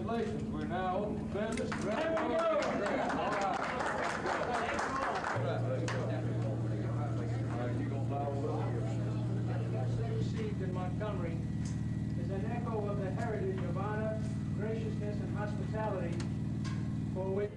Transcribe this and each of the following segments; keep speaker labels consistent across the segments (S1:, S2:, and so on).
S1: Congratulations, we're now open for business. There we go. Received in Montgomery is an echo of the heritage of honor, graciousness, and hospitality for which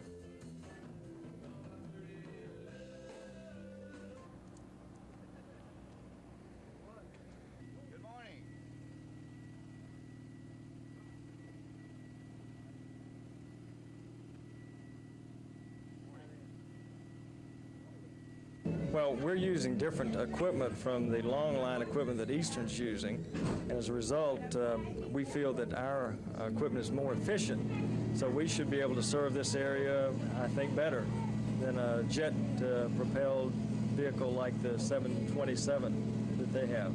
S2: Well, we're using different equipment from the long line equipment that Eastern's using, and as a result, we feel that our equipment is more efficient, so we should be able to serve this area, I think, better than a jet-propelled vehicle like the 727 that they have.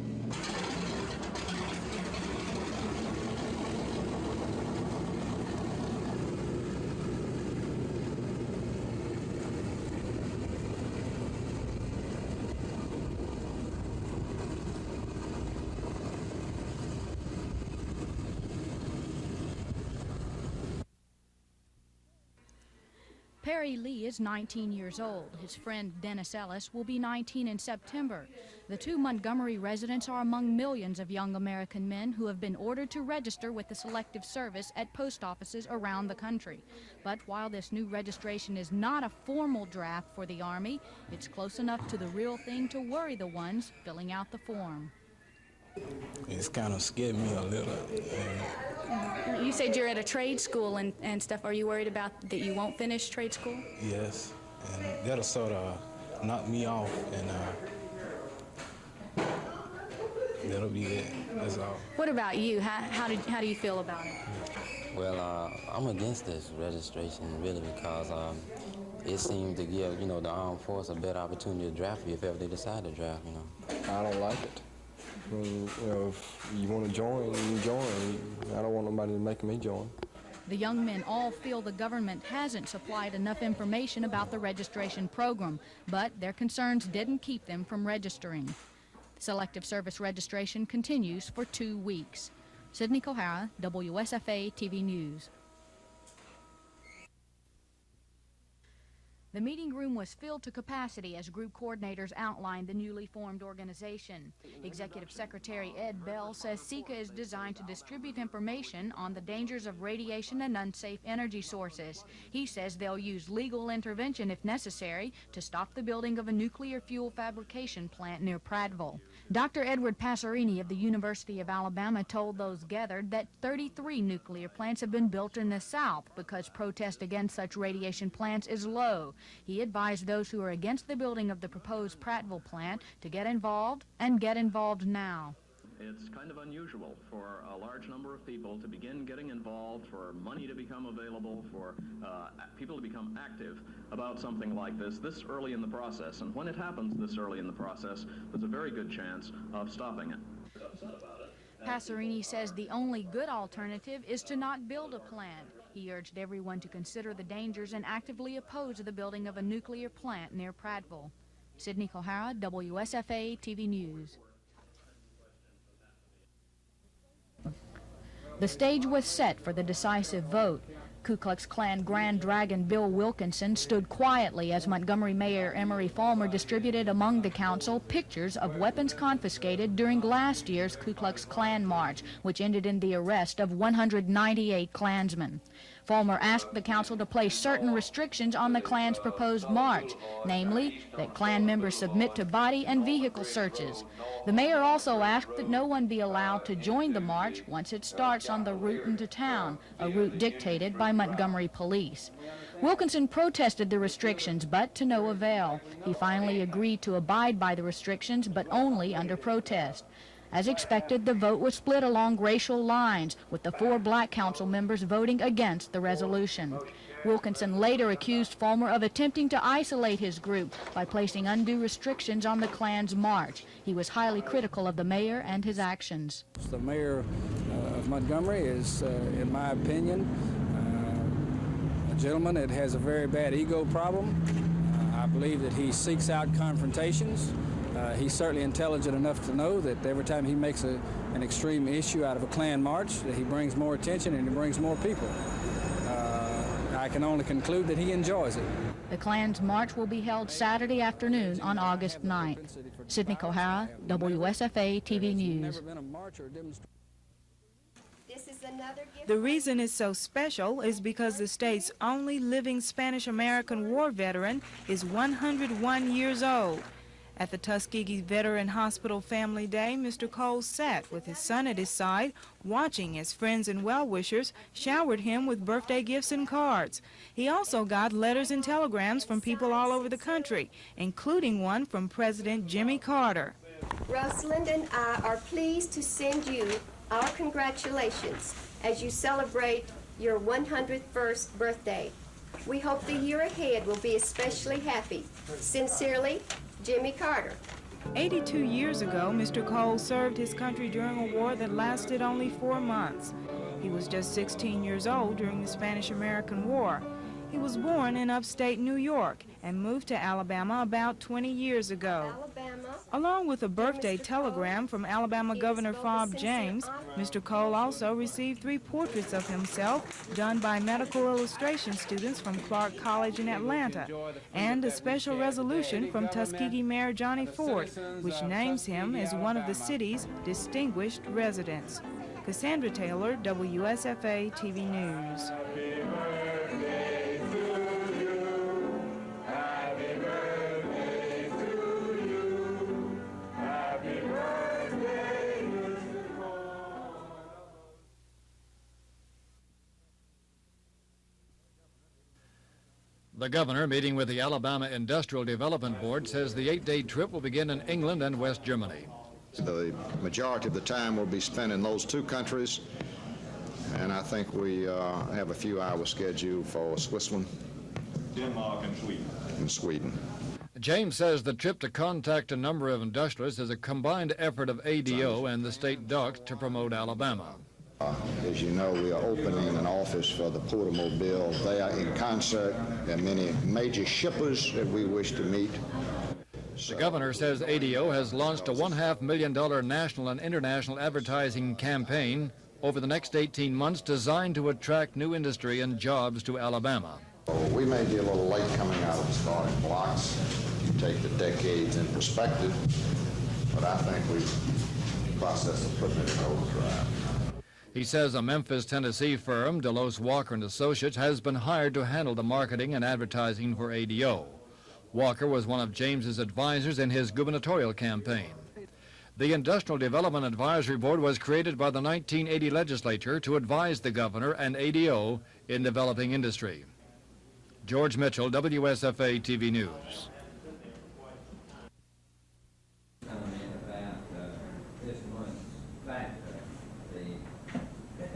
S3: Perry Lee is 19 years old. His friend Dennis Ellis will be 19 in September. The two Montgomery residents are among millions of young American men who have been ordered to register with the Selective Service at post offices around the country. But while this new registration is not a formal draft for the Army, it's close enough to the real thing to worry the ones filling out the form.
S4: It's kind of scared me a little.
S3: You said you're at a trade school and stuff. Are you worried about that you won't finish trade school?
S4: Yes, and that'll sort of knock me off, and that'll be it. That's all.
S3: What about you? How do you feel about it?
S5: Well, I'm against this registration really because it seems to give, the armed force a better opportunity to draft you if ever they decide to draft,
S6: I don't like it. I mean, if you want to join, you join. I don't want nobody making me join.
S3: The young men all feel the government hasn't supplied enough information about the registration program, but their concerns didn't keep them from registering. Selective Service registration continues for 2 weeks. Sydney Kohara, WSFA TV News. The meeting room was filled to capacity as group coordinators outlined the newly formed organization. Executive Secretary Ed Bell says SECA is designed to distribute information on the dangers of radiation and unsafe energy sources. He says they'll use legal intervention if necessary to stop the building of a nuclear fuel fabrication plant near Prattville. Dr. Edward Passerini of the University of Alabama told those gathered that 33 nuclear plants have been built in the South because protest against such radiation plants is low. He advised those who are against the building of the proposed Prattville plant to get involved and get involved now.
S7: It's kind of unusual for a large number of people to begin getting involved, for money to become available, for people to become active about something like this early in the process. And when it happens this early in the process, there's a very good chance of stopping it.
S3: Passerini says the only good alternative is to not build a plant. He urged everyone to consider the dangers and actively oppose the building of a nuclear plant near Prattville. Sydney Kohara, WSFA TV News. The stage was set for the decisive vote. Ku Klux Klan Grand Dragon Bill Wilkinson stood quietly as Montgomery Mayor Emery Fulmer distributed among the council pictures of weapons confiscated during last year's Ku Klux Klan March, which ended in the arrest of 198 Klansmen. Fulmer asked the council to place certain restrictions on the Klan's proposed march, namely that Klan members submit to body and vehicle searches. The mayor also asked that no one be allowed to join the march once it starts on the route into town, a route dictated by Montgomery police. Wilkinson protested the restrictions, but to no avail. He finally agreed to abide by the restrictions, but only under protest. As expected, the vote was split along racial lines, with the 4 black council members voting against the resolution. Wilkinson later accused Fulmer of attempting to isolate his group by placing undue restrictions on the Klan's march. He was highly critical of the mayor and his actions.
S8: The mayor of Montgomery is, in my opinion, a gentleman that has a very bad ego problem. I believe that he seeks out confrontations. He's certainly intelligent enough to know that every time he makes an extreme issue out of a Klan march, that he brings more attention and he brings more people. I can only conclude that he enjoys it.
S3: The Klan's march will be held Saturday afternoon on August 9th. Sydney Kohara, WSFA TV News.
S9: The reason it's so special is because the state's only living Spanish-American war veteran is 101 years old. At the Tuskegee Veteran Hospital Family Day, Mr. Cole sat with his son at his side, watching as friends and well-wishers showered him with birthday gifts and cards. He also got letters and telegrams from people all over the country, including one from President Jimmy Carter.
S10: Rosalind and I are pleased to send you our congratulations as you celebrate your 101st birthday. We hope the year ahead will be especially happy. Sincerely, Jimmy Carter.
S9: 82 years ago, Mr. Cole served his country during a war that lasted only 4 months. He was just 16 years old during the Spanish-American War. He was born in upstate New York and moved to Alabama about 20 years ago. Along with a birthday telegram from Alabama Governor Fob James, Mr. Cole also received 3 portraits of himself done by medical illustration students from Clark College in Atlanta, and a special resolution from Tuskegee Mayor Johnny Ford, which names him as one of the city's distinguished residents. Cassandra Taylor, WSFA TV News.
S11: The governor, meeting with the Alabama Industrial Development Board, says the 8-day trip will begin in England and West Germany.
S12: The majority of the time will be spent in those 2 countries, and I think we have a few hours scheduled for Switzerland,
S13: Denmark, and Sweden.
S12: And Sweden.
S11: James says the trip to contact a number of industrialists is a combined effort of ADO and the state docs to promote Alabama.
S12: As you know, we are opening an office for the Portomobile. They are in concert. There are many major shippers that we wish to meet.
S11: The governor says ADO has launched a $1.5 million national and international advertising campaign over the next 18 months designed to attract new industry and jobs to Alabama.
S12: We may be a little late coming out of the starting blocks if you take the decades in perspective, but I think we've the process of putting it in overdrive.
S11: He says a Memphis, Tennessee firm, Delos Walker & Associates, has been hired to handle the marketing and advertising for ADO. Walker was one of James's advisors in his gubernatorial campaign. The Industrial Development Advisory Board was created by the 1980 legislature to advise the governor and ADO in developing industry. George Mitchell, WSFA TV News.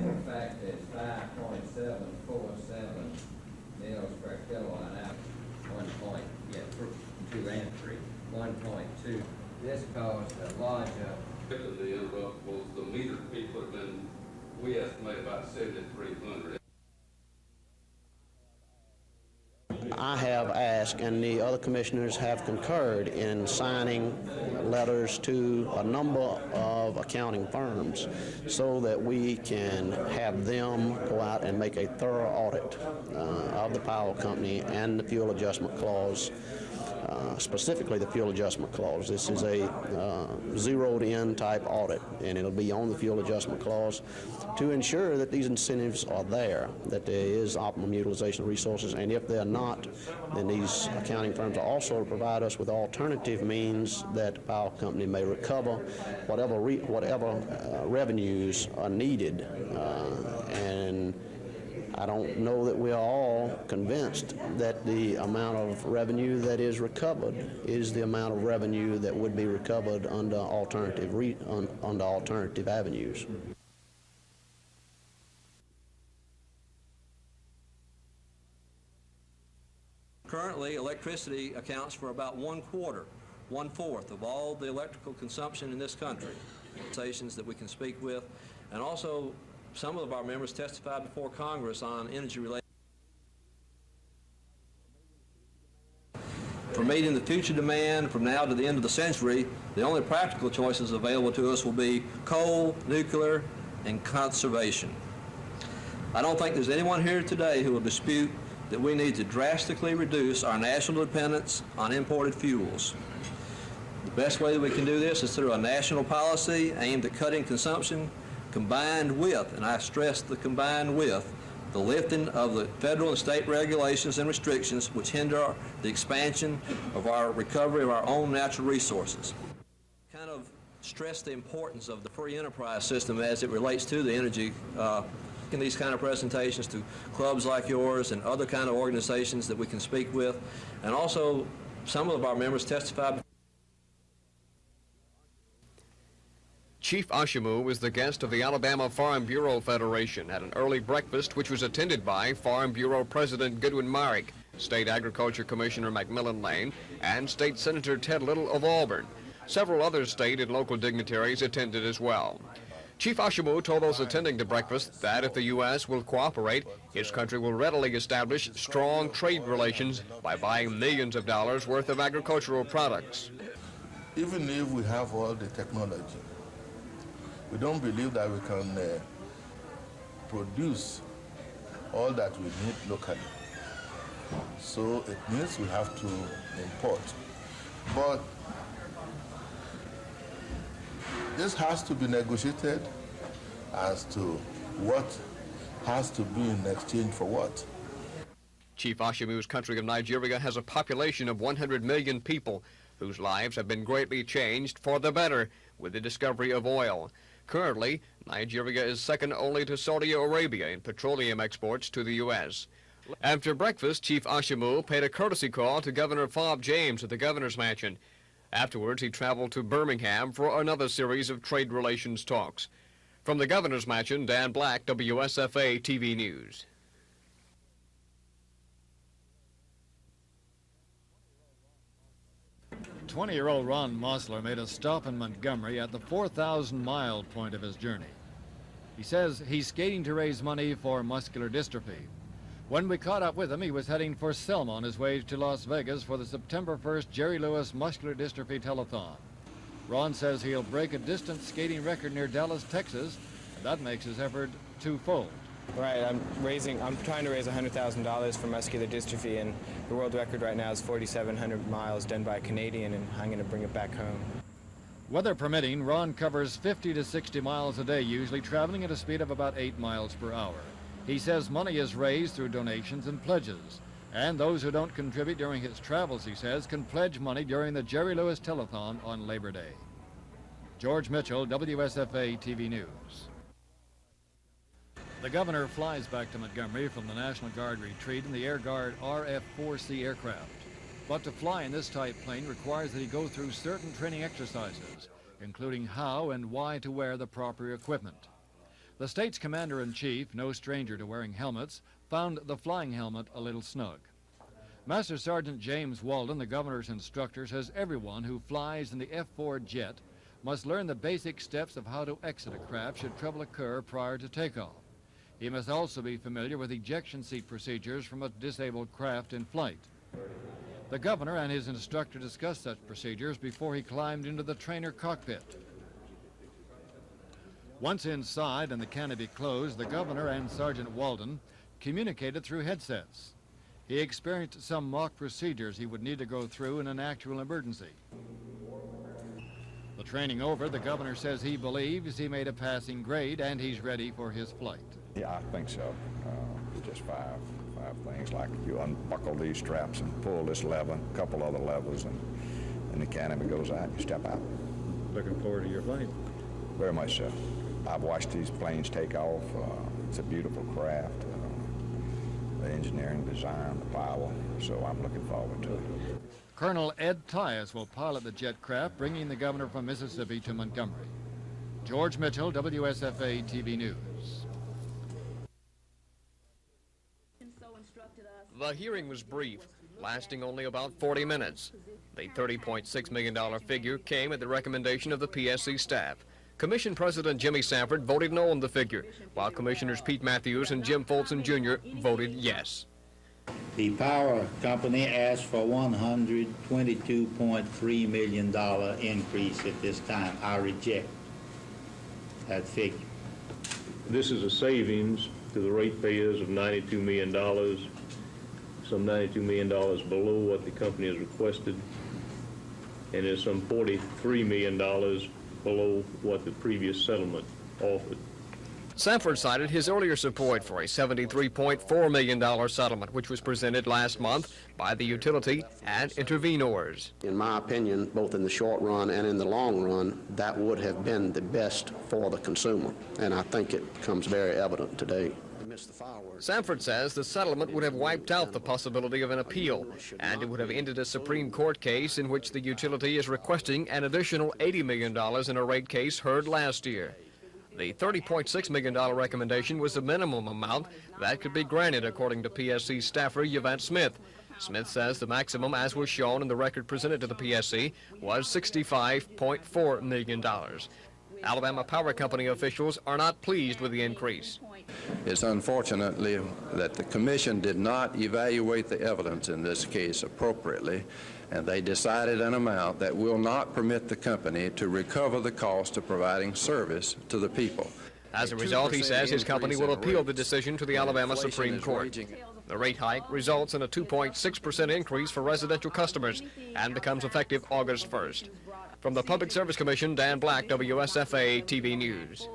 S14: In fact, it's 5.747 meals per kilowatt hour, 2 and 3, 1.2. This caused a large
S15: The unbuffable, the meter we put in, we estimate about 7,300.
S16: I have asked, and the other commissioners have concurred in signing letters to a number of accounting firms so that we can have them go out and make a thorough audit of the power company and the fuel adjustment clause, specifically the fuel adjustment clause. This is a zeroed-in type audit, and it'll be on the fuel adjustment clause to ensure that these incentives are there, that there is optimum utilization of resources, and if they're not, then these accounting firms are also to provide us with alternative means that the power company may recover whatever revenues are needed. And I don't know that we are all convinced that the amount of revenue that is recovered is the amount of revenue that would be recovered under alternative avenues.
S17: Currently, electricity accounts for about 1/4 of all the electrical consumption in this country. Stations that we can speak with, and also some of our members testified before Congress on energy-related. For meeting the future demand from now to the end of the century, the only practical choices available to us will be coal, nuclear, and conservation. I don't think there's anyone here today who will dispute that we need to drastically reduce our national dependence on imported fuels. The best way that we can do this is through a national policy aimed at cutting consumption, combined with, and I stress the combined with, the lifting of the federal and state regulations and restrictions which hinder the expansion of our recovery of our own natural resources. Kind of stress the importance of the free enterprise system as it relates to the energy in these kind of presentations to clubs like yours and other kind of organizations that we can speak with, and also some of our members testified.
S18: Chief Ashamu was the guest of the Alabama Farm Bureau Federation at an early breakfast which was attended by Farm Bureau President Goodwin Myrick, State Agriculture Commissioner Macmillan Lane, and State Senator Ted Little of Auburn. Several other state and local dignitaries attended as well. Chief Ashamu told those attending the breakfast that if the U.S. will cooperate, his country will readily establish strong trade relations by buying millions of dollars worth of agricultural products.
S19: Even if we have all the technology, we don't believe that we can produce all that we need locally. So it means we have to import. But this has to be negotiated as to what has to be in exchange for what.
S18: Chief Ashamu's country of Nigeria has a population of 100 million people whose lives have been greatly changed for the better with the discovery of oil. Currently, Nigeria is second only to Saudi Arabia in petroleum exports to the U.S. After breakfast, Chief Ashamu paid a courtesy call to Governor Fob James at the governor's mansion. Afterwards, he traveled to Birmingham for another series of trade relations talks. From the governor's mansion, Dan Black, WSFA TV News.
S2: 20-year-old Ron Mosler made a stop in Montgomery at the 4,000-mile point of his journey. He says he's skating to raise money for muscular dystrophy. When we caught up with him, he was heading for Selma on his way to Las Vegas for the September 1st Jerry Lewis Muscular Dystrophy Telethon. Ron says he'll break a distance skating record near Dallas, Texas, and that makes his effort twofold.
S20: Right, I'm trying to raise $100,000 for muscular dystrophy, and the world record right now is 4,700 miles done by a Canadian, and I'm going to bring it back home.
S2: Weather permitting, Ron covers 50 to 60 miles a day, usually traveling at a speed of about 8 miles per hour. He says money is raised through donations and pledges, and those who don't contribute during his travels, he says, can pledge money during the Jerry Lewis Telethon on Labor Day. George Mitchell, WSFA TV News. The governor flies back to Montgomery from the National Guard retreat in the Air Guard RF-4C aircraft. But to fly in this type plane requires that he go through certain training exercises, including how and why to wear the proper equipment. The state's commander-in-chief, no stranger to wearing helmets, found the flying helmet a little snug. Master Sergeant James Walden, the governor's instructor, says everyone who flies in the F-4 jet must learn the basic steps of how to exit a craft should trouble occur prior to takeoff. He must also be familiar with ejection seat procedures from a disabled craft in flight. The governor and his instructor discussed such procedures before he climbed into the trainer cockpit. Once inside and the canopy closed, the governor and Sergeant Walden communicated through headsets. He experienced some mock procedures he would need to go through in an actual emergency. The training over, the governor says he believes he made a passing grade and he's ready for his flight.
S21: Yeah, I think so. Just five things, like you unbuckle these straps and pull this lever, a couple other levers, and the canopy goes out and you step out.
S2: Looking forward to your flight.
S21: Very much so. I've watched these planes take off. It's a beautiful craft. The engineering, design, the power, so I'm looking forward to it.
S2: Colonel Ed Tyus will pilot the jet craft, bringing the governor from Mississippi to Montgomery. George Mitchell, WSFA TV News.
S18: The hearing was brief, lasting only about 40 minutes. The $30.6 million figure came at the recommendation of the PSC staff. Commission President Jimmy Sanford voted no on the figure, while Commissioners Pete Matthews and Jim Fulton Jr. voted yes.
S22: The power company asked for $122.3 million increase at this time. I reject that figure.
S13: This is a savings to the ratepayers of $92 million.
S1: some $92 million below what the company has requested, and is some $43 million below what the previous settlement offered.
S18: Sanford cited his earlier support for a $73.4 million settlement, which was presented last month by the utility and intervenors.
S16: In my opinion, both in the short run and in the long run, that would have been the best for the consumer, and I think it becomes very evident today.
S18: Sanford says the settlement would have wiped out the possibility of an appeal, and it would have ended a Supreme Court case in which the utility is requesting an additional $80 million in a rate case heard last year. The $30.6 million recommendation was the minimum amount that could be granted, according to PSC staffer Yvette Smith. Smith says the maximum, as was shown in the record presented to the PSC, was $65.4 million. Alabama Power Company officials are not pleased with the increase.
S4: It's unfortunately that the Commission did not evaluate the evidence in this case appropriately, and they decided an amount that will not permit the company to recover the cost of providing service to the people.
S18: As a result, he says his company will appeal the decision to the Alabama Supreme Court. The rate hike results in a 2.6% increase for residential customers and becomes effective August 1st. From the Public Service Commission, Dan Black, WSFA TV News.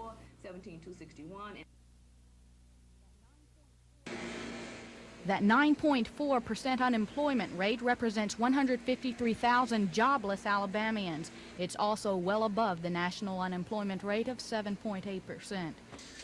S3: That 9.4% unemployment rate represents 153,000 jobless Alabamians. It's also well above the national unemployment rate of 7.8%.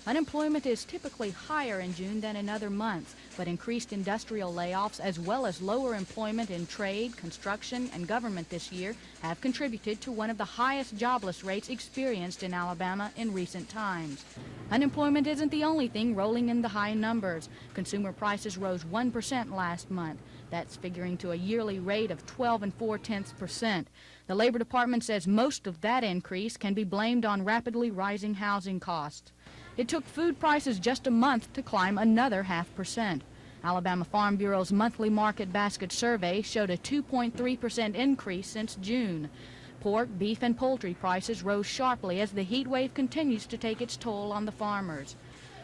S3: Unemployment is typically higher in June than in other months, but increased industrial layoffs as well as lower employment in trade, construction, and government this year have contributed to one of the highest jobless rates experienced in Alabama in recent times. Unemployment isn't the only thing rolling in the high numbers. Consumer prices rose 1% last month. That's figuring to a yearly rate of 12.4%. The Labor Department says most of that increase can be blamed on rapidly rising housing costs. It took food prices just a month to climb another 0.5%. Alabama Farm Bureau's monthly market basket survey showed a 2.3% increase since June. Pork, beef, and poultry prices rose sharply as the heat wave continues to take its toll on the farmers.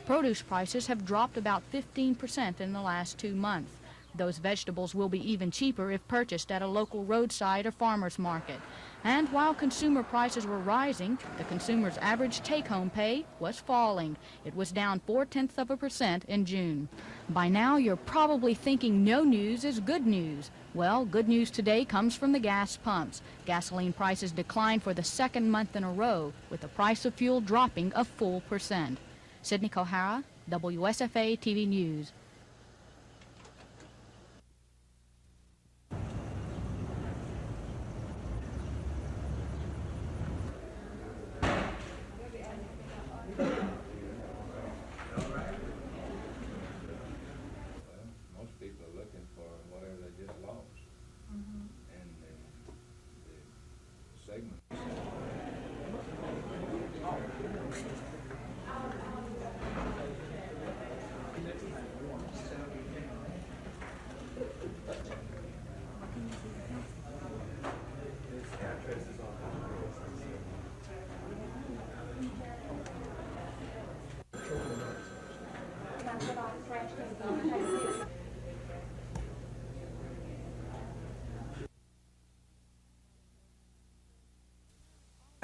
S3: Produce prices have dropped about 15% in the last 2 months. Those vegetables will be even cheaper if purchased at a local roadside or farmer's market. And while consumer prices were rising, the consumer's average take-home pay was falling. It was down 0.4% in June. By now, you're probably thinking no news is good news. Well, good news today comes from the gas pumps. Gasoline prices declined for the second month in a row, with the price of fuel dropping a full percent. Sydney Kohara, WSFA TV News.
S21: Most people are looking for whatever they just lost. And the segment.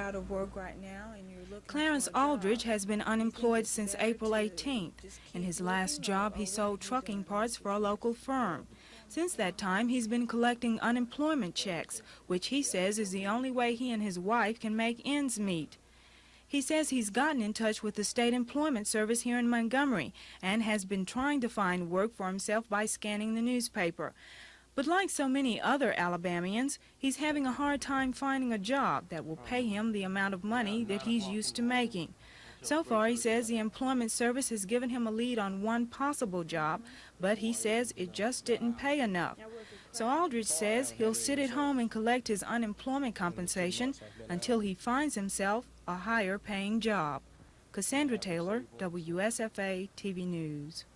S9: Out of work right now, and you're looking. Clarence Aldridge has been unemployed since April 18th. In his last job, he sold trucking parts for a local firm. Since that time, he's been collecting unemployment checks, which he says is the only way he and his wife can make ends meet. He says he's gotten in touch with the State Employment Service here in Montgomery and has been trying to find work for himself by scanning the newspaper. But like so many other Alabamians, he's having a hard time finding a job that will pay him the amount of money that he's used to making. So far, he says the Employment Service has given him a lead on one possible job, but he says it just didn't pay enough. So Aldridge says he'll sit at home and collect his unemployment compensation until he finds himself a higher paying job. Cassandra Taylor, WSFA TV News.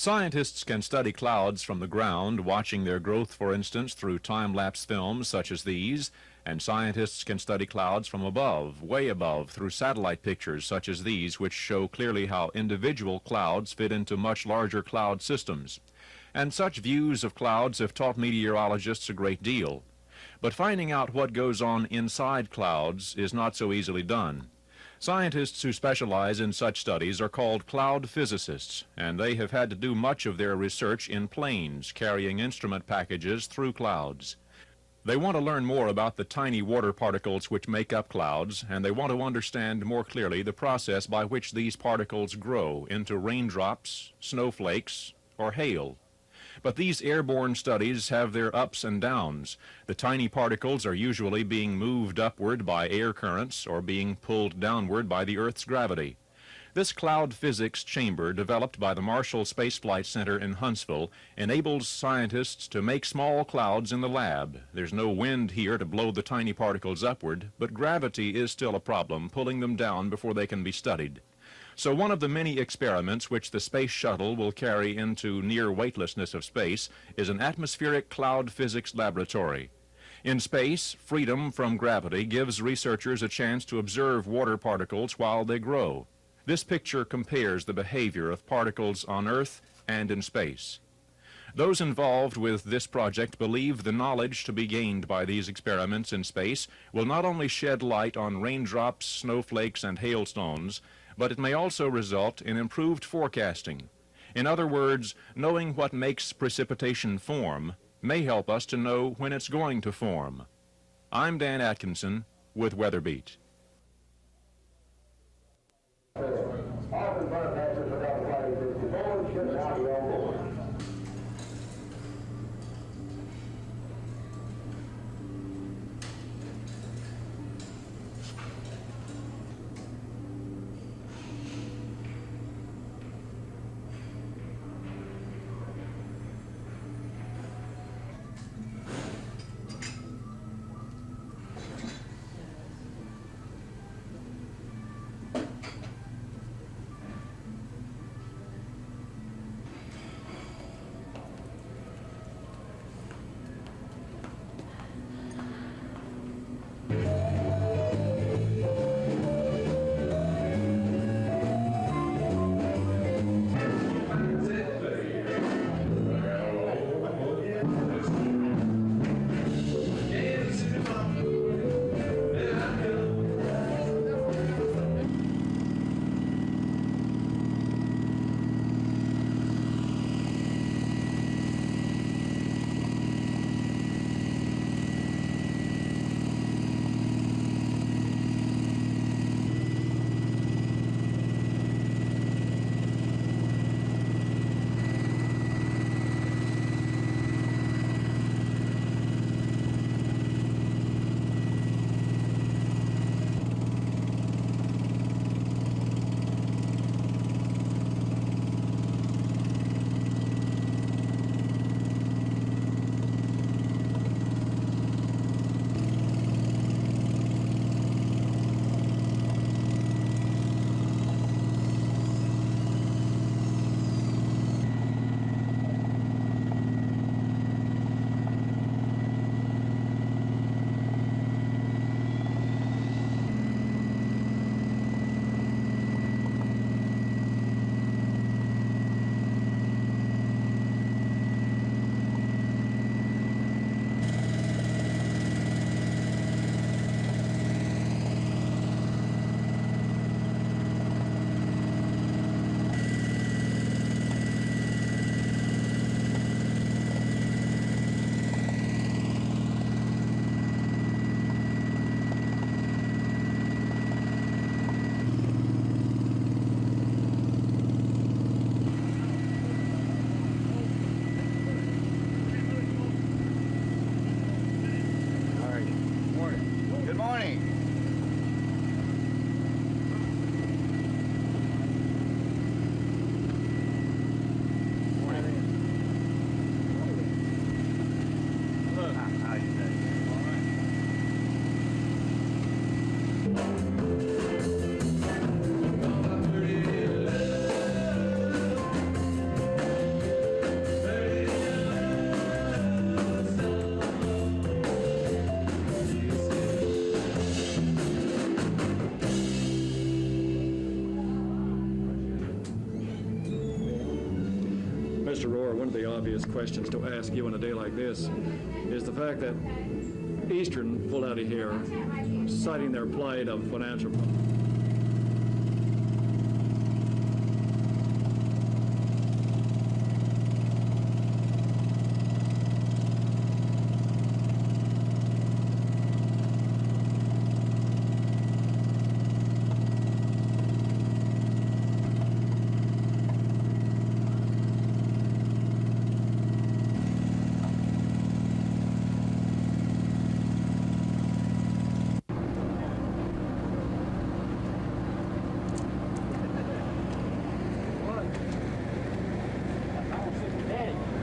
S5: Scientists can study clouds from the ground, watching their growth, for instance, through time-lapse films such as these, and scientists can study clouds from above, way above, through satellite pictures such as these, which show clearly how individual clouds fit into much larger cloud systems. And such views of clouds have taught meteorologists a great deal. But finding out what goes on inside clouds is not so easily done. Scientists who specialize in such studies are called cloud physicists, and they have had to do much of their research in planes carrying instrument packages through clouds. They want to learn more about the tiny water particles which make up clouds, and they want to understand more clearly the process by which these particles grow into raindrops, snowflakes, or hail. But these airborne studies have their ups and downs. The tiny particles are usually being moved upward by air currents or being pulled downward by the Earth's gravity. This cloud physics chamber, developed by the Marshall Space Flight Center in Huntsville, enables scientists to make small clouds in the lab. There's no wind here to blow the tiny particles upward, but gravity is still a problem, pulling them down before they can be studied. So one of the many experiments which the space shuttle will carry into near weightlessness of space is an atmospheric cloud physics laboratory. In space, freedom from gravity gives researchers a chance to observe water particles while they grow. This picture compares the behavior of particles on Earth and in space. Those involved with this project believe the knowledge to be gained by these experiments in space will not only shed light on raindrops, snowflakes, and hailstones, but it may also result in improved forecasting. In other words, knowing what makes precipitation form may help us to know when it's going to form. I'm Dan Atkinson with WeatherBeat.
S2: Mr. Rohr, one of the obvious questions to ask you on a day like this is the fact that Eastern pulled out of here, citing their plight of financial problems.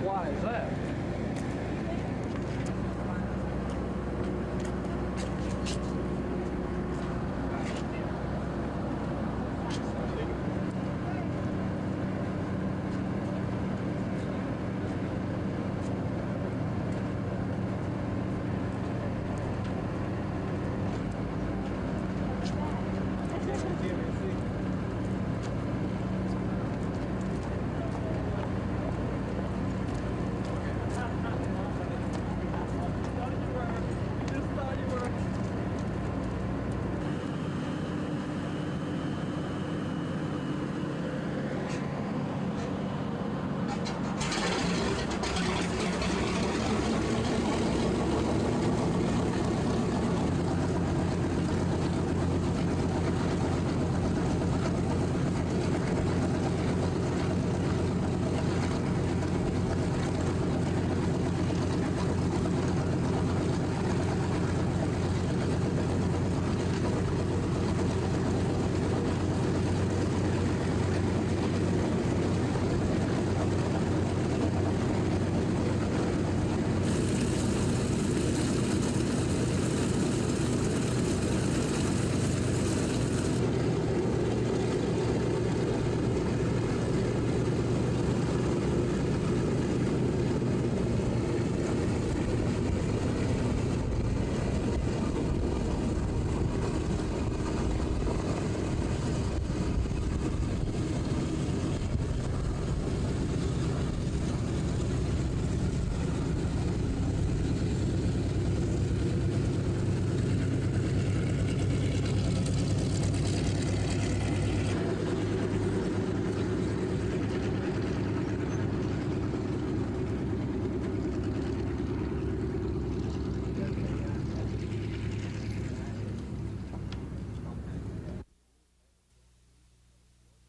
S2: Why is that?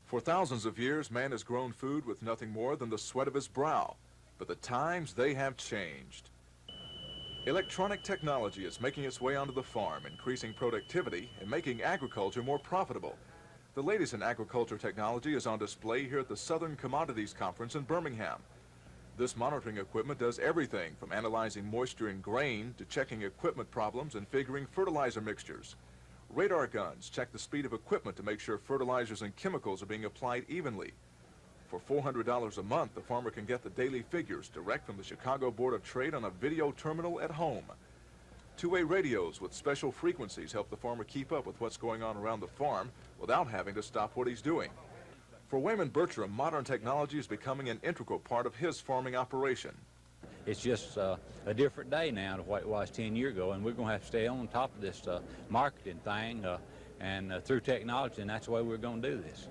S6: For thousands of years, man has grown food with nothing more than the sweat of his brow. But the times, they have changed. Electronic technology is making its way onto the farm, increasing productivity and making agriculture more profitable. The latest in agriculture technology is on display here at the Southern Commodities Conference in Birmingham. This monitoring equipment does everything from analyzing moisture in grain to checking equipment problems and figuring fertilizer mixtures. Radar guns check the speed of equipment to make sure fertilizers and chemicals are being applied evenly. For $400 a month, the farmer can get the daily figures direct from the Chicago Board of Trade on a video terminal at home. Two-way radios with special frequencies help the farmer keep up with what's going on around the farm without having to stop what he's doing. For Wayman Bertram, modern technology is becoming an integral part of his farming operation.
S7: It's just a different day now than what it was 10 years ago, and we're going to have to stay on top of this marketing thing and through technology, and that's the way we're going to do this.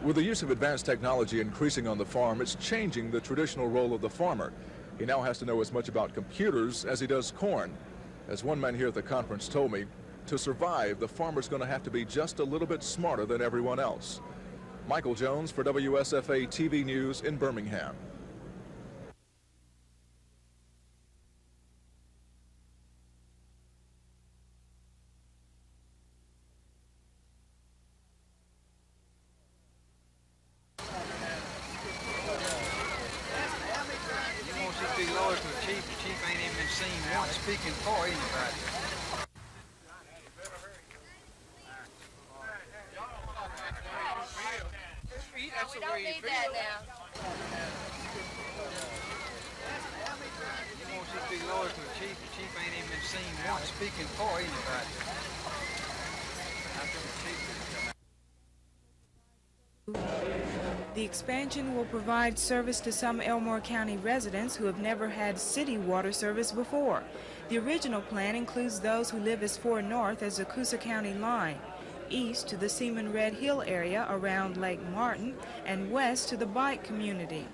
S6: With the use of advanced technology increasing on the farm, it's changing the traditional role of the farmer. He now has to know as much about computers as he does corn. As one man here at the conference told me, to survive, the farmer's going to have to be just a little bit smarter than everyone else. Michael Jones for WSFA TV News in Birmingham.
S23: Speaking for anybody.
S24: We don't need that now.
S23: You want to be loyal to the chief ain't even been seen once speaking for anybody. After the chief
S9: The expansion will provide service to some Elmore County residents who have never had city water service before. The original plan includes those who live as far north as the Coosa County line, east to the Seaman Red Hill area around Lake Martin, and west to the Bike community.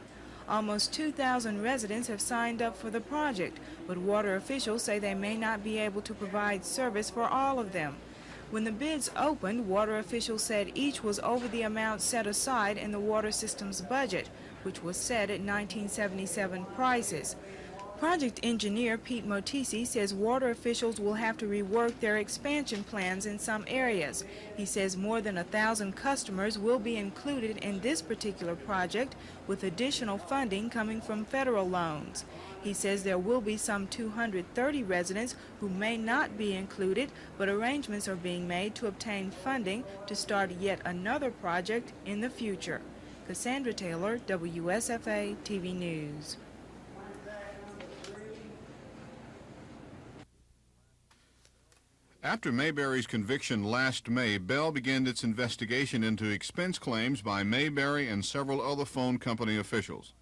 S9: Almost 2,000 residents have signed up for the project, but water officials say they may not be able to provide service for all of them. When the bids opened, water officials said each was over the amount set aside in the water system's budget, which was set at 1977 prices. Project engineer Pete Motisi says water officials will have to rework their expansion plans in some areas. He says more than 1,000 customers will be included in this particular project, with additional funding coming from federal loans. He says there will be some 230 residents who may not be included, but arrangements are being made to obtain funding to start yet another project in the future. Cassandra Taylor, WSFA TV News.
S8: After Mayberry's conviction last May, Bell began its investigation into expense claims by Mayberry and several other phone company officials.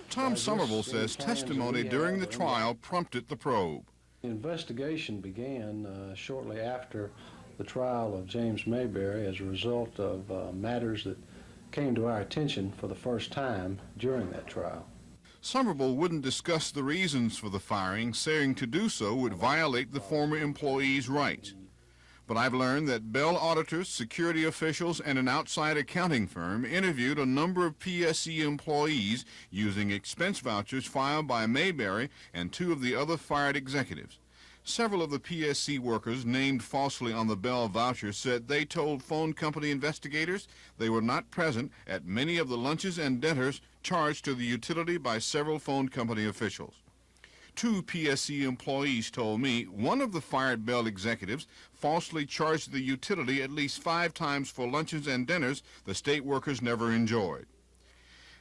S8: Tom Somerville says testimony during the trial prompted the probe.
S10: The investigation began shortly after the trial of James Mayberry as a result of matters that came to our attention for the first time during that trial.
S8: Somerville wouldn't discuss the reasons for the firing, saying to do so would violate the former employee's rights. But I've learned that Bell auditors, security officials, and an outside accounting firm interviewed a number of PSC employees using expense vouchers filed by Mayberry and two of the other fired executives. Several of the PSC workers named falsely on the Bell voucher said they told phone company investigators they were not present at many of the lunches and dinners charged to the utility by several phone company officials. Two PSC employees told me one of the fired Bell executives falsely charged the utility at least 5 times for lunches and dinners the state workers never enjoyed.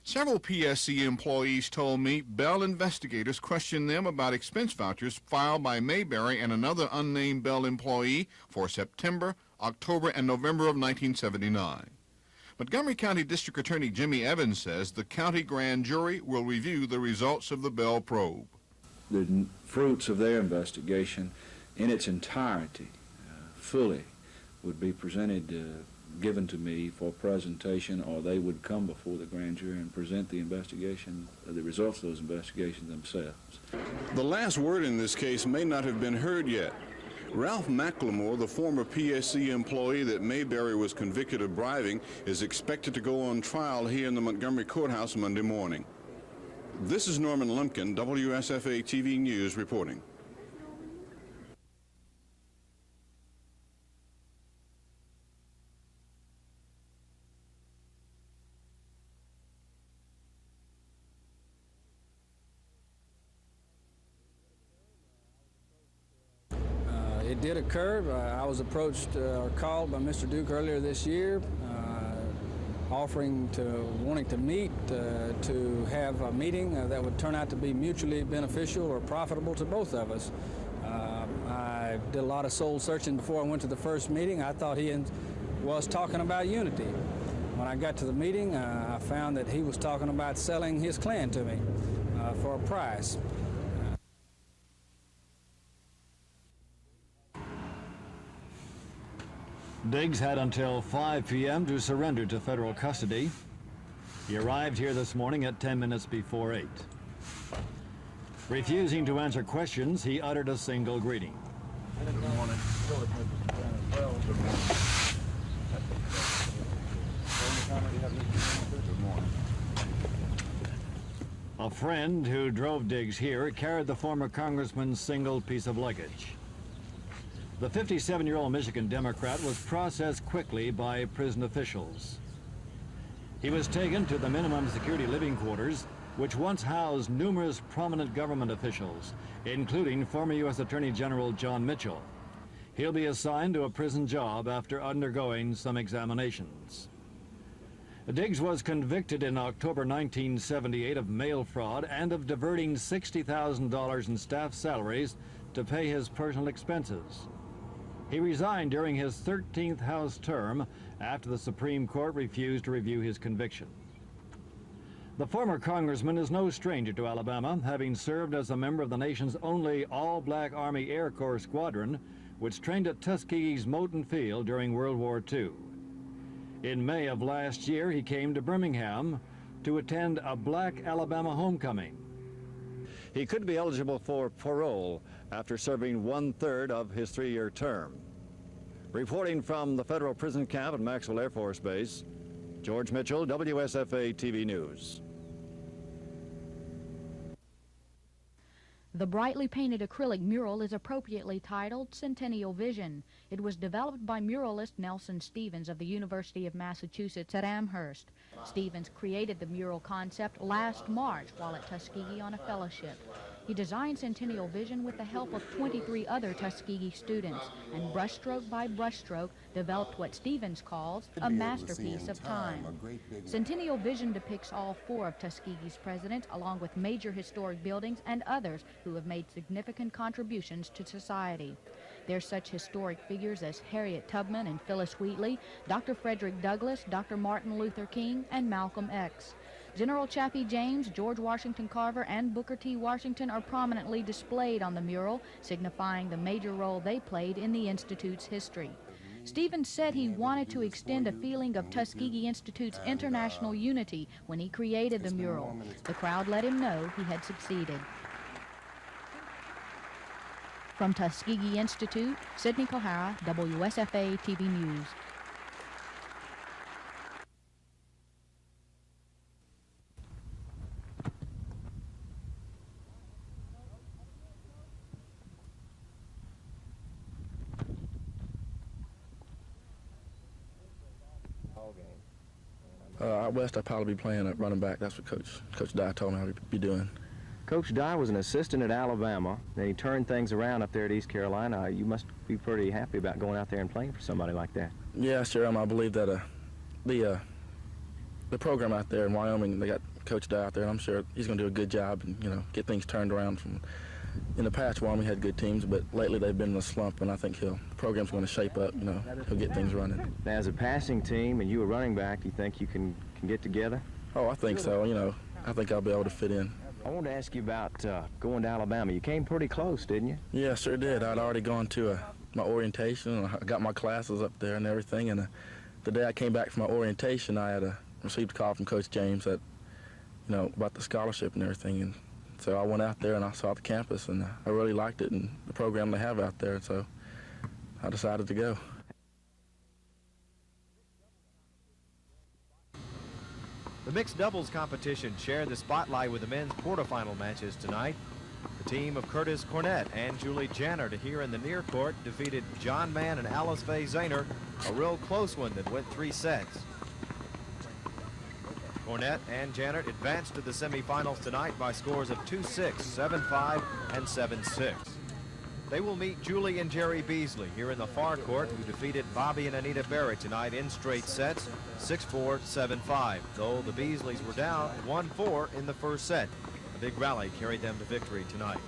S8: Several PSC employees told me Bell investigators questioned them about expense vouchers filed by Mayberry and another unnamed Bell employee for September, October, and November of 1979. Montgomery County District Attorney Jimmy Evans says the county grand jury will review the results of the Bell probe.
S11: The fruits of their investigation in its entirety, fully, would be presented, given to me for presentation, or they would come before the grand jury and present the investigation, the results of those investigations themselves.
S8: The last word in this case may not have been heard yet. Ralph McLemore, the former PSC employee that Mayberry was convicted of bribing, is expected to go on trial here in the Montgomery Courthouse Monday morning. This is Norman Lumpkin, WSFA TV News reporting.
S12: It did occur. I was approached or called by Mr. Duke earlier this year, wanting to meet, to have a meeting that would turn out to be mutually beneficial or profitable to both of us. I did a lot of soul searching before I went to the first meeting. I thought he was talking about unity. When I got to the meeting, I found that he was talking about selling his clan to me for a price.
S25: Diggs had until 5 p.m. to surrender to federal custody. He arrived here this morning at 10 minutes before 8. Refusing to answer questions, he uttered a single greeting.
S26: Good morning.
S25: A friend who drove Diggs here carried the former congressman's single piece of luggage. The 57-year-old Michigan Democrat was processed quickly by prison officials. He was taken to the minimum security living quarters, which once housed numerous prominent government officials, including former U.S. Attorney General John Mitchell. He'll be assigned to a prison job after undergoing some examinations. Diggs was convicted in October 1978 of mail fraud and of diverting $60,000 in staff salaries to pay his personal expenses. He resigned during his 13th House term after the Supreme Court refused to review his conviction. The former congressman is no stranger to Alabama, having served as a member of the nation's only all-black Army Air Corps squadron, which trained at Tuskegee's Moton Field during World War II. In May of last year, he came to Birmingham to attend a black Alabama homecoming. He could be eligible for parole after serving 1/3 of his 3-year term. Reporting from the federal prison camp at Maxwell Air Force Base, George Mitchell, WSFA TV News.
S3: The brightly painted acrylic mural is appropriately titled Centennial Vision. It was developed by muralist Nelson Stevens of the University of Massachusetts at Amherst. Stevens created the mural concept last March while at Tuskegee on a fellowship. He designed Centennial Vision with the help of 23 other Tuskegee students, and brushstroke by brushstroke developed what Stevens calls a masterpiece of time. Centennial Vision depicts all 4 of Tuskegee's presidents, along with major historic buildings and others who have made significant contributions to society. There's such historic figures as Harriet Tubman and Phyllis Wheatley, Dr. Frederick Douglass, Dr. Martin Luther King, and Malcolm X. General Chaffee James, George Washington Carver, and Booker T. Washington are prominently displayed on the mural, signifying the major role they played in the Institute's history. Stevens said he wanted to extend a feeling of Tuskegee Institute's international unity when he created the mural. The crowd let him know he had succeeded. From Tuskegee Institute, Sidney Kohara, WSFA TV News.
S14: Out west, I'd probably be playing at running back. That's what Coach Dye told me I'd be doing.
S15: Coach Dye was an assistant at Alabama. Then he turned things around up there at East Carolina. You must be pretty happy about going out there and playing for somebody like that.
S14: Yeah, sure am. I believe that the program out there in Wyoming, they got Coach Dye out there, and I'm sure he's going to do a good job and get things turned around. From in the past, Wyoming had good teams, but lately they've been in a slump, and I think the program's going to shape up. He'll get things running.
S15: Now, as a passing team, and you a running back, do you think you can get together?
S14: Oh, I think so. I think I'll be able to fit in.
S15: I wanted to ask you about going to Alabama. You came pretty close, didn't you?
S14: Yeah, sure did. I'd already gone to my orientation, and I got my classes up there and everything, and the day I came back from my orientation, I had received a call from Coach James that, about the scholarship and everything, and so I went out there and I saw the campus, and I really liked it and the program they have out there, so I decided to go.
S17: The mixed doubles competition shared the spotlight with the men's quarterfinal matches tonight. The team of Curtis Cornett and Julie Jannert here in the near court defeated John Mann and Alice Faye Zahner, a real close one that went 3 sets. Cornett and Jannert advanced to the semifinals tonight by scores of 2-6, 7-5, and 7-6. They will meet Julie and Jerry Beasley here in the far court, who defeated Bobby and Anita Berry tonight in straight sets, 6-4, 7-5, though the Beasleys were down 1-4 in the first set. A big rally carried them to victory tonight.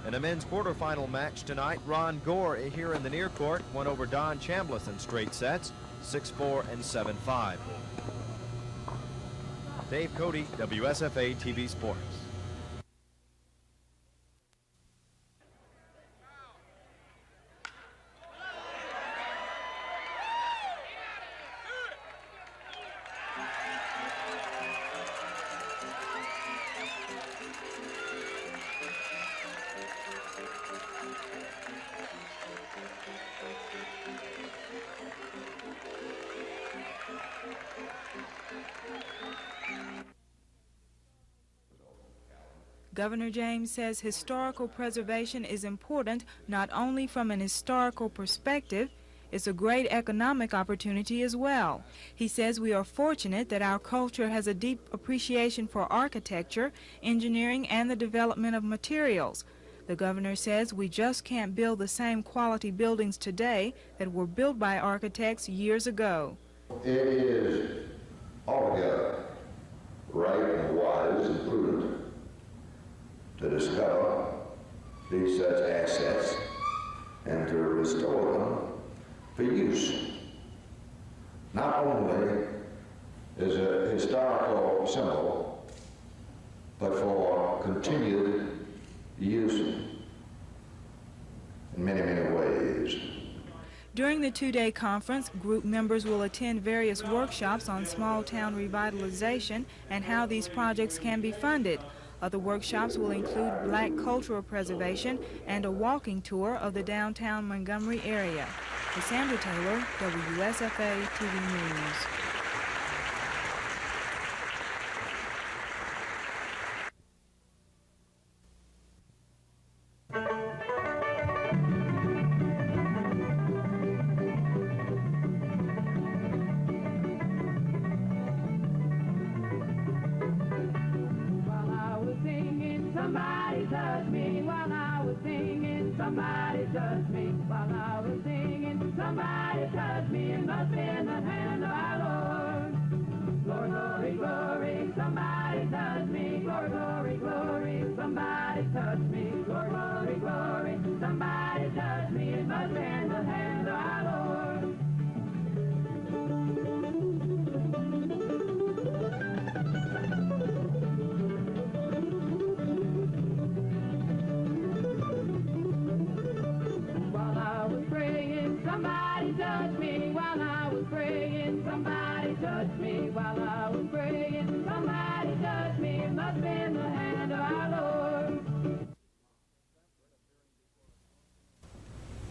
S17: In a men's quarterfinal match tonight, Ron Gore here in the near court won over Don Chambliss in straight sets, 6-4 and 7-5. Dave Cody, WSFA TV Sports.
S9: Governor James says historical preservation is important not only from an historical perspective, it's a great economic opportunity as well. He says we are fortunate that our culture has a deep appreciation for architecture, engineering, and the development of materials. The governor says we just can't build the same quality buildings today that were built by architects years ago.
S19: It is altogether right and wise and prudent to discover these such assets and to restore them for use. not only as a historical symbol, but for continued use in many, many ways.
S9: During the two-day conference, group members will attend various workshops on small-town revitalization and how these projects can be funded. Other workshops will include black cultural preservation and a walking tour of the downtown Montgomery area. Cassandra Taylor, WSFA TV News.
S1: Somebody touched me while I was singing. Somebody touched me while I was singing. Somebody touched me. It must be in the hand of our Lord. Glory, glory, glory. Somebody touched me. Glory, glory, glory. Somebody touched me. Glory, glory, glory. Somebody touched me. It must be in the hand of our Lord. Somebody touched me while I was praying. Somebody touched me while I was praying. Somebody touched me. It must be in the hand of our Lord.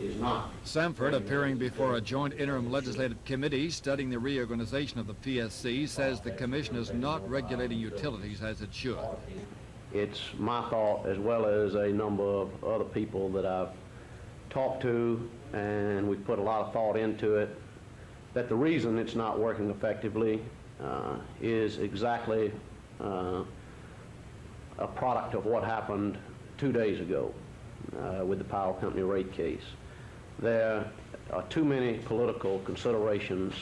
S13: Is not.
S16: Sanford, appearing before a joint interim legislative committee studying the reorganization of the PSC, says the commission is not regulating utilities as it should.
S13: It's my thought, as well as a number of other people that I've talked to, and we've put a lot of thought into it, that the reason it's not working effectively is exactly a product of what happened 2 days ago with the power company rate case. There are too many political considerations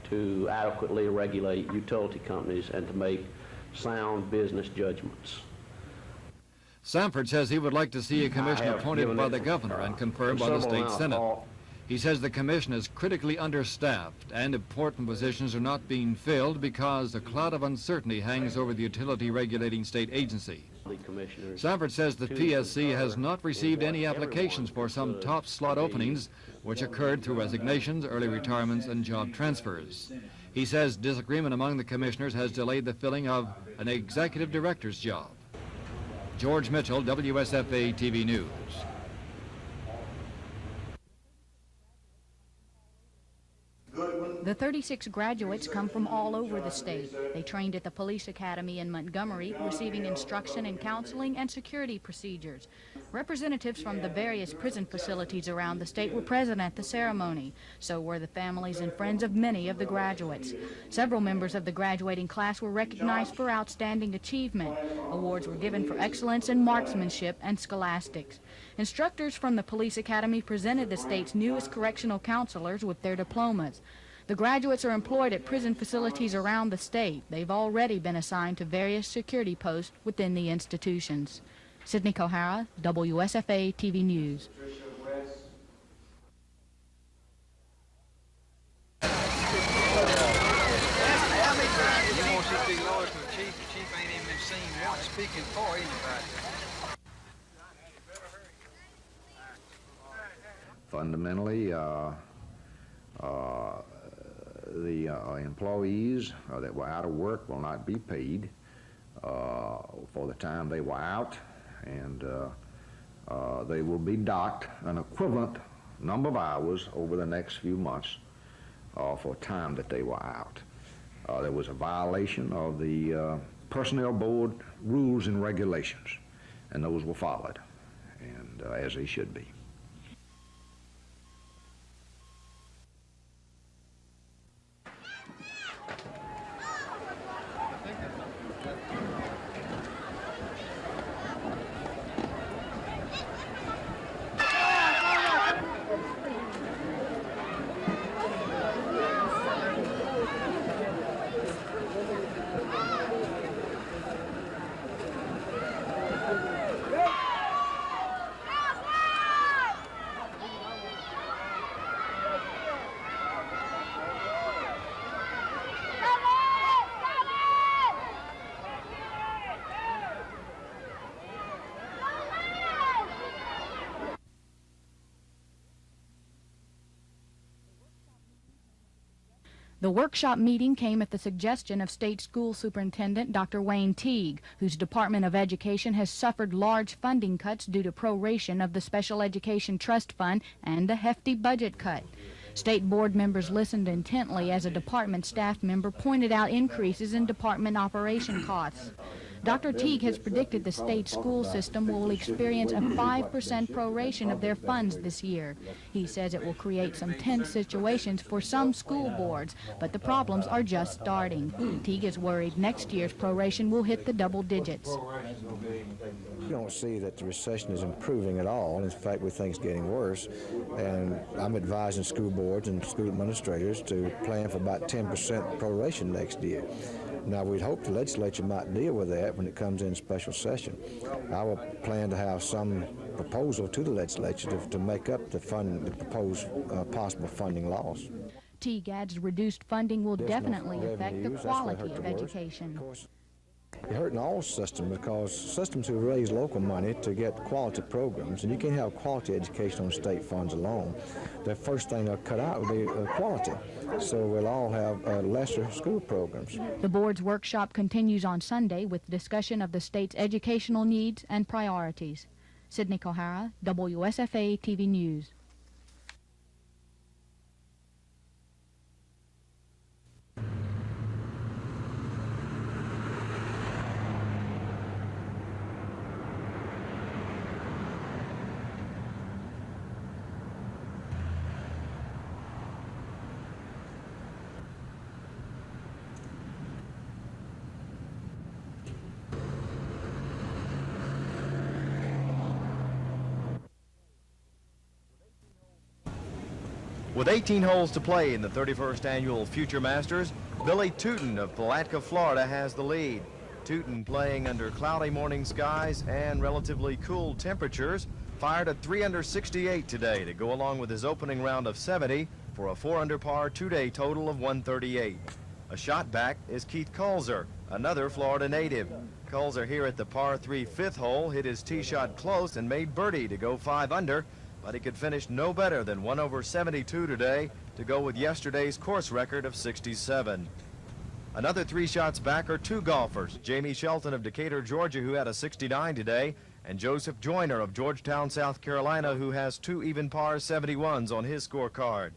S13: to adequately regulate utility companies and to make sound business judgments.
S16: Sanford says he would like to see a commission appointed by the governor and confirmed by the state senate. He says the commission is critically understaffed and important positions are not being filled because a cloud of uncertainty hangs over the utility regulating state agency. Sanford says the PSC has not received any applications for some top slot openings, which occurred through resignations, early retirements, and job transfers. He says disagreement among the commissioners has delayed the filling of an executive director's job. George Mitchell, WSFA TV News.
S3: The 36 graduates come from all over the state. They trained at the police academy in Montgomery, receiving instruction in counseling and security procedures. Representatives from the various prison facilities around the state were present at the ceremony. So were the families and friends of many of the graduates. Several members of the graduating class were recognized for outstanding achievement. Awards were given for excellence in marksmanship and scholastics. Instructors from the police academy presented the state's newest correctional counselors with their diplomas. The graduates are employed at prison facilities around the state. They've already been assigned to various security posts within the institutions. Sydney Kohara, WSFA TV News.
S23: You want to be loyal to the chief? The chief ain't even been seen once speaking for anybody.
S19: Fundamentally, the employees that were out of work will not be paid for the time they were out, and they will be docked an equivalent number of hours over the next few months for time that they were out. There was a violation of the Personnel Board rules and regulations, and those were followed, and as they should be.
S3: The workshop meeting came at the suggestion of State School Superintendent Dr. Wayne Teague, whose Department of Education has suffered large funding cuts due to proration of the Special Education Trust Fund and a hefty budget cut. State board members listened intently as a department staff member pointed out increases in department operation costs. Dr. Teague has predicted the state school system will experience a 5% proration of their funds this year. He says it will create some tense situations for some school boards, but the problems are just starting. Teague is worried next year's proration will hit the double digits.
S4: We don't see that the recession is improving at all. In fact, we think it's getting worse. And I'm advising school boards and school administrators to plan for about 10% proration next year. Now, we'd hope the legislature might deal with that when it comes in special session. I will plan to have some proposal to the legislature to make up the proposed possible funding loss.
S3: Teague adds reduced funding will definitely affect the quality of education.
S4: You're hurting all systems because systems who raise local money to get quality programs, and you can't have quality education on state funds alone. The first thing they'll cut out will be quality. So we'll all have lesser school programs.
S3: The board's workshop continues on Sunday with discussion of the state's educational needs and priorities. Sydney Kohara, WSFA TV News.
S17: With 18 holes to play in the 31st annual Future Masters, Billy Tootin of Palatka, Florida has the lead. Tootin, playing under cloudy morning skies and relatively cool temperatures, fired a 3 under 68 today to go along with his opening round of 70 for a 4 under par two-day total of 138. A shot back is Keith Kulzer, another Florida native. Kulzer here at the par 3 fifth hole hit his tee shot close and made birdie to go 5 under, but he could finish no better than 1 over 72 today to go with yesterday's course record of 67. Another 3 shots back are 2 golfers, Jamie Shelton of Decatur, Georgia, who had a 69 today, and Joseph Joyner of Georgetown, South Carolina, who has 2 even par 71s on his scorecard.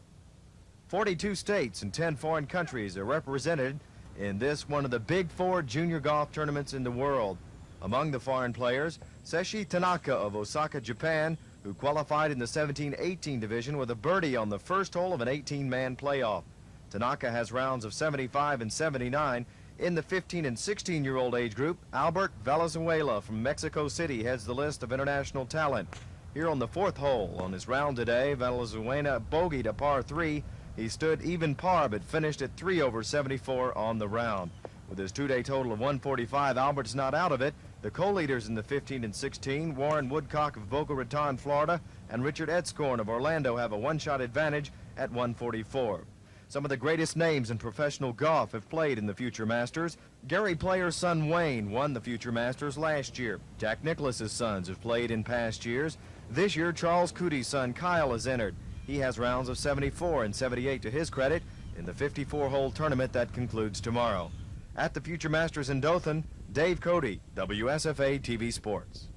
S17: 42 states and 10 foreign countries are represented in this one of the big 4 junior golf tournaments in the world. Among the foreign players, Seshi Tanaka of Osaka, Japan, who qualified in the 17-18 division with a birdie on the first hole of an 18-man playoff. Tanaka has rounds of 75 and 79. In the 15 and 16-year-old age group, Albert Valenzuela from Mexico City heads the list of international talent. Here on the 4th hole on his round today, Valenzuela bogeyed a par 3. He stood even par but finished at 3 over 74 on the round. With his two-day total of 145, Albert's not out of it. The co-leaders in the 15 and 16, Warren Woodcock of Boca Raton, Florida, and Richard Edscorn of Orlando have a one-shot advantage at 144. Some of the greatest names in professional golf have played in the Future Masters. Gary Player's son Wayne won the Future Masters last year. Jack Nicklaus's sons have played in past years. This year, Charles Cootie's son Kyle has entered. He has rounds of 74 and 78 to his credit in the 54-hole tournament that concludes tomorrow. At the Future Masters in Dothan, Dave Cody, WSFA TV Sports.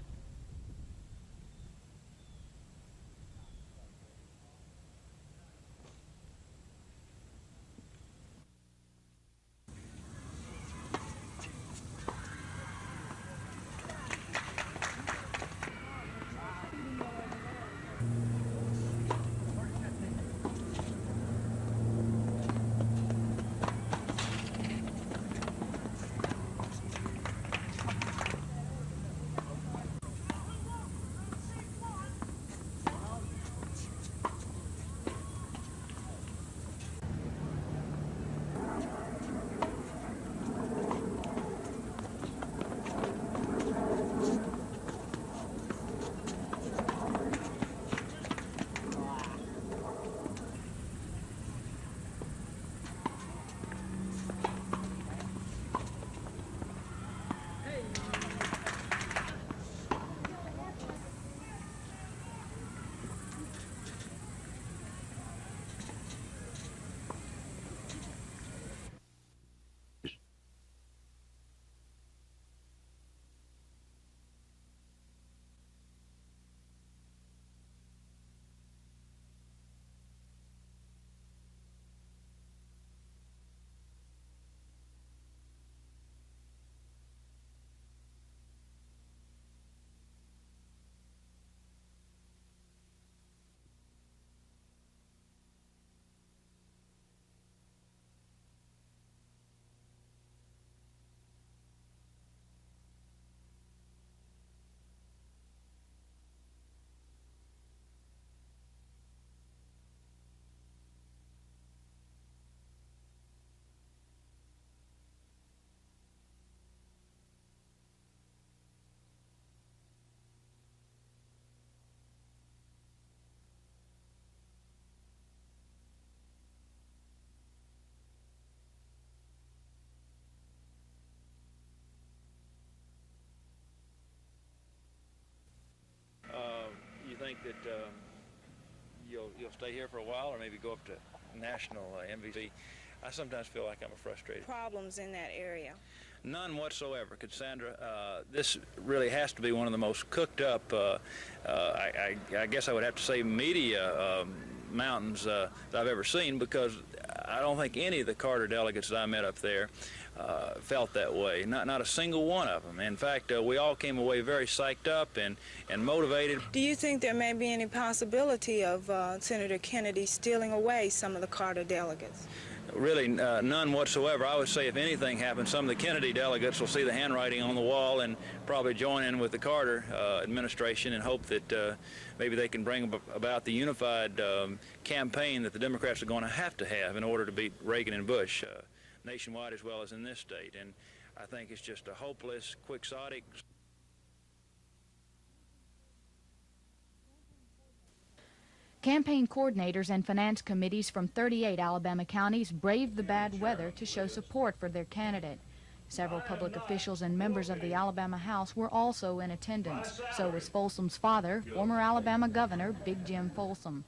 S5: that you'll stay here for a while, or maybe go up to national MVC. I sometimes feel like I'm frustrated.
S9: Problems in that area?
S5: None whatsoever, Cassandra. This really has to be one of the most cooked up, I guess I would have to say, media mountains that I've ever seen, because I don't think any of the Carter delegates that I met up there felt that way. Not a single one of them. In fact, we all came away very psyched up and motivated.
S9: Do you think there may be any possibility of Senator Kennedy stealing away some of the Carter delegates?
S5: Really, none whatsoever. I would say if anything happens, some of the Kennedy delegates will see the handwriting on the wall and probably join in with the Carter administration and hope that maybe they can bring about the unified campaign that the Democrats are going to have in order to beat Reagan and Bush, nationwide as well as in this state. And I think it's just a hopeless, quixotic.
S3: Campaign coordinators and finance committees from 38 Alabama counties braved the bad weather to show support for their candidate. Several public officials and members of the Alabama House were also in attendance. So was Folsom's father, former Alabama Governor Big Jim Folsom.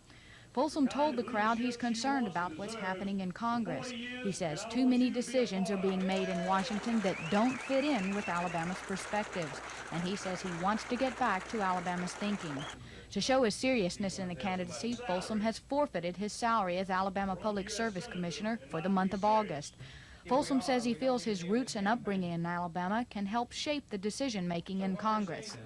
S3: Folsom told the crowd he's concerned about what's happening in Congress. He says too many decisions are being made in Washington that don't fit in with Alabama's perspectives, and he says he wants to get back to Alabama's thinking. To show his seriousness in the candidacy, Folsom has forfeited his salary as Alabama Public Service Commissioner for the month of August. Folsom says he feels his roots and upbringing in Alabama can help shape the decision-making in Congress.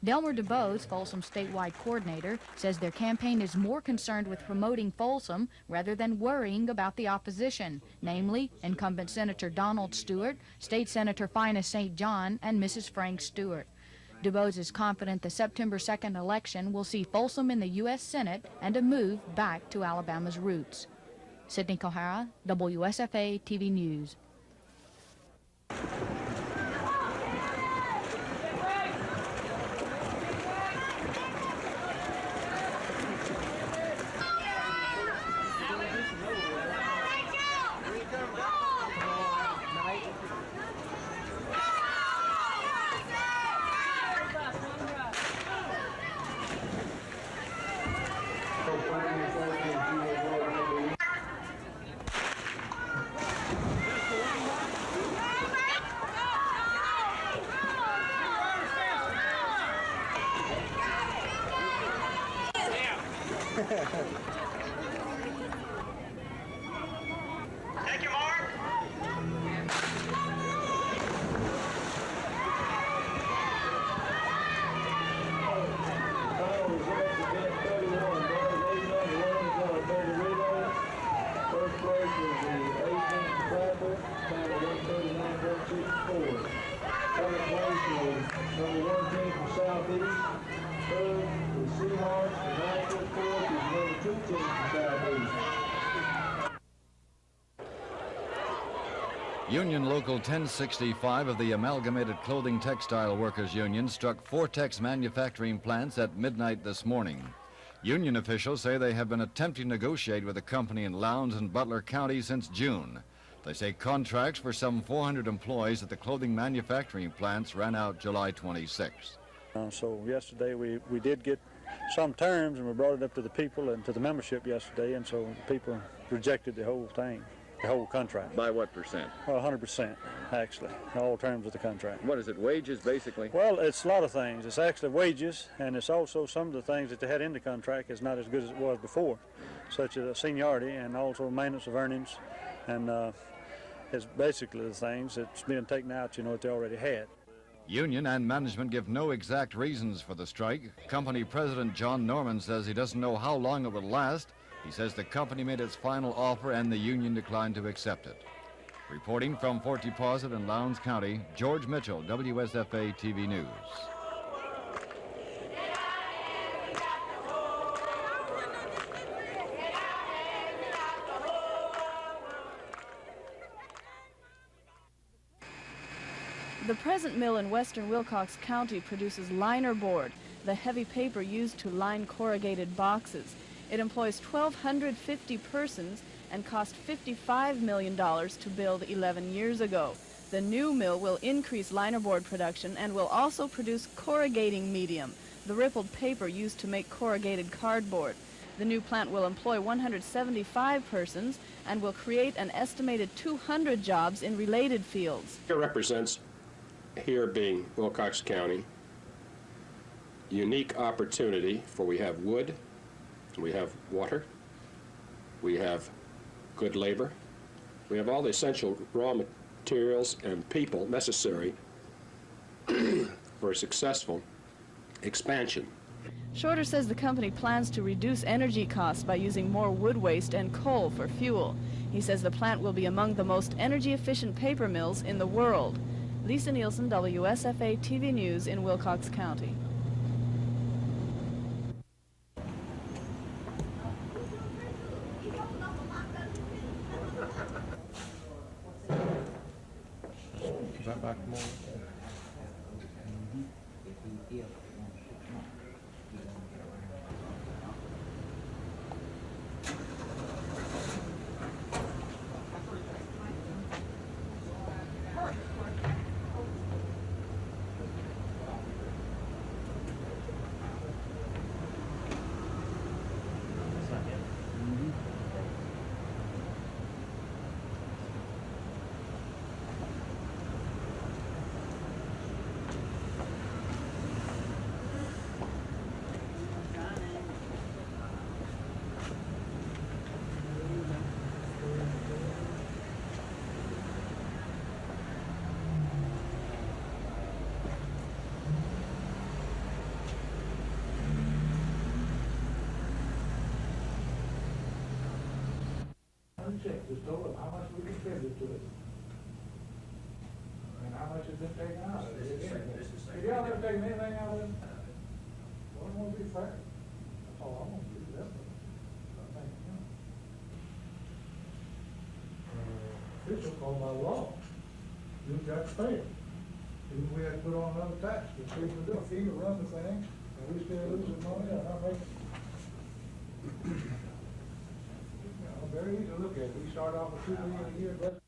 S3: Delmer DuBose, Folsom's statewide coordinator, says their campaign is more concerned with promoting Folsom rather than worrying about the opposition, namely incumbent Senator Donald Stewart, State Senator Fina St. John, and Mrs. Frank Stewart. DuBose is confident the September 2nd election will see Folsom in the U.S. Senate and a move back to Alabama's roots. Sydney Kohara, WSFA TV News.
S1: Take your mark.
S18: First place was the 18th Trapper, time of 139.64. Second place was number 1 team from Southeast. Third was Seahawks. The ninth and fourth is number 2 team from Southeast.
S16: Union Local 1065 of the Amalgamated Clothing Textile Workers Union struck Vortex manufacturing plants at midnight this morning. Union officials say they have been attempting to negotiate with the company in Lowndes and Butler County since June. They say contracts for some 400 employees at the clothing manufacturing plants ran out July 26th.
S20: So yesterday we did get some terms, and we brought it up to the people and to the membership yesterday, and so the people rejected the whole thing, the whole contract.
S21: By what percent?
S20: Well, 100%, actually, all terms of the contract.
S21: What is it, wages, basically?
S20: Well, it's a lot of things. It's actually wages, and it's also some of the things that they had in the contract is not as good as it was before, such as seniority and also maintenance of earnings, and it's basically the things that's being taken out, you know, that they already had.
S16: Union and management give no exact reasons for the strike. Company President John Norman says he doesn't know how long it will last. He says the company made its final offer and the union declined to accept it. Reporting from Fort Deposit in Lowndes County, George Mitchell, WSFA TV News.
S22: The present mill in western Wilcox County produces liner board, the heavy paper used to line corrugated boxes. It employs 1,250 persons and cost $55 million to build 11 years ago. The new mill will increase linerboard production and will also produce corrugating medium, the rippled paper used to make corrugated cardboard. The new plant will employ 175 persons and will create an estimated 200 jobs in related fields.
S2: It represents, here being Wilcox County, unique opportunity for we have wood, we have water, we have good labor, we have all the essential raw materials and people necessary for a successful expansion.
S22: Shorter says the company plans to reduce energy costs by using more wood waste and coal for fuel. He says the plant will be among the most energy-efficient paper mills in the world. Lisa Nielsen, WSFA TV News in Wilcox County.
S10: Is that back more?
S18: Check, just told them how much we contribute to it, and how much has been taken out of it. If y'all never taken anything out of it, well, it won't be fair. That's all I want to do, that, but I think, official called by law, you've got to pay it. Even if we had to put on another tax, the people do a fee to run the thing, and we still losing money, and not making. Very easy to look at. We start off with $2 million a year, but